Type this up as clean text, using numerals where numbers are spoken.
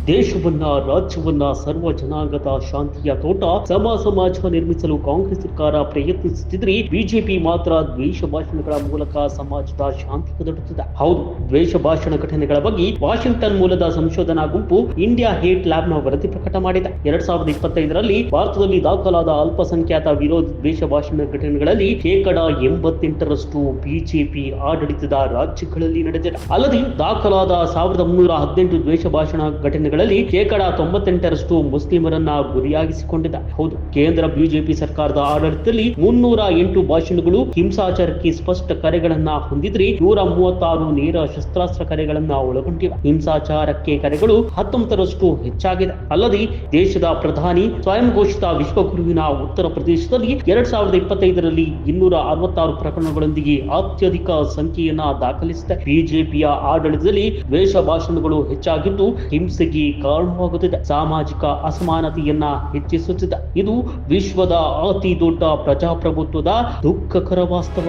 ದೇಶವನ್ನ ರಾಜ್ಯವನ್ನ ಸರ್ವ ಜನಾಂಗದ ಶಾಂತಿಯ ತೋಟ ಸಮಾಜ ನಿರ್ಮಿಸಲು ಕಾಂಗ್ರೆಸ್ ಸರ್ಕಾರ ಪ್ರಯತ್ನಿಸುತ್ತಿದ್ರೆ ಬಿಜೆಪಿ ಮಾತ್ರ ದ್ವೇಷ ಭಾಷಣಗಳ ಮೂಲಕ ಸಮಾಜದ ಶಾಂತಿ ಕದಡುತ್ತಿದೆ. ಹೌದು, ದ್ವೇಷ ಭಾಷಣ ಘಟನೆಗಳ ಬಗ್ಗೆ ವಾಷಿಂಗ್ಟನ್ ಮೂಲದ ಸಂಶೋಧನಾ ಗುಂಪು ಇಂಡಿಯಾ ಹೇಟ್ ಲ್ಯಾಬ್ ನ ವರದಿ ಪ್ರಕಟ ಮಾಡಿದೆ. 2025ರಲ್ಲಿ ಭಾರತದಲ್ಲಿ ದಾಖಲಾದ ಅಲ್ಪಸಂಖ್ಯಾತ ವಿರೋಧಿ ದ್ವೇಷ ಭಾಷಣ ಘಟನೆಗಳಲ್ಲಿ 88% ಬಿಜೆಪಿ ಆಡಳಿತದ ರಾಜ್ಯಗಳಲ್ಲಿ ನಡೆದಿದೆ. ಅಲ್ಲದೆ ದಾಖಲಾದ 1318 ದ್ವೇಷ ಭಾಷಣ ಘಟನೆಗಳಲ್ಲಿ 98% ಮುಸ್ಲಿಮರನ್ನ ಗುರಿಯಾಗಿಸಿಕೊಂಡಿದೆ. ಹೌದು, ಕೇಂದ್ರ ಬಿಜೆಪಿ ಸರ್ಕಾರದ ಆಡಳಿತದಲ್ಲಿ 308 ಭಾಷಣಗಳು ಹಿಂಸಾಚಾರಕ್ಕೆ ಸ್ಪಷ್ಟ ಕರೆಗಳನ್ನ ಹೊಂದಿದ್ರೆ 136 ನೇರ ಶಸ್ತ್ರಾಸ್ತ್ರ ಕರೆಗಳನ್ನ ಒಳಗೊಂಡಿವೆ. ಹಿಂಸಾಚಾರಕ್ಕೆ ಕರೆಗಳು 19% ಹೆಚ್ಚಾಗಿದೆ. ಅಲ್ಲದೆ ದೇಶದ ಪ್ರಧಾನಿ ಸ್ವಯಂ ಘೋಷಿತ ವಿಶ್ವಗುರುವಿನ ಉತ್ತರ ಪ್ರದೇಶದಲ್ಲಿ 2025ರಲ್ಲಿ 266 ಪ್ರಕರಣಗಳೊಂದಿಗೆ ಅತ್ಯಧಿಕ ಸಂಖ್ಯೆಯನ್ನ ದಾಖಲಿಸಿದೆ. ಬಿಜೆಪಿಯ ಆಡಳಿತದಲ್ಲಿ ದ್ವೇಷ ಭಾಷಣಗಳು ಹೆಚ್ಚಾಗಿದ್ದು ಹಿಂಸೆಗೆ ಕಾರಣವಾಗುತ್ತಿದೆ, ಸಾಮಾಜಿಕ ಅಸಮಾನತೆಯನ್ನ ಹೆಚ್ಚಿಸುತ್ತಿದೆ. ಇದು ವಿಶ್ವದ ಅತಿ ದೊಡ್ಡ ಪ್ರಜಾಪ್ರಭುತ್ವದ ದುಃಖಕರ ವಾಸ್ತವ.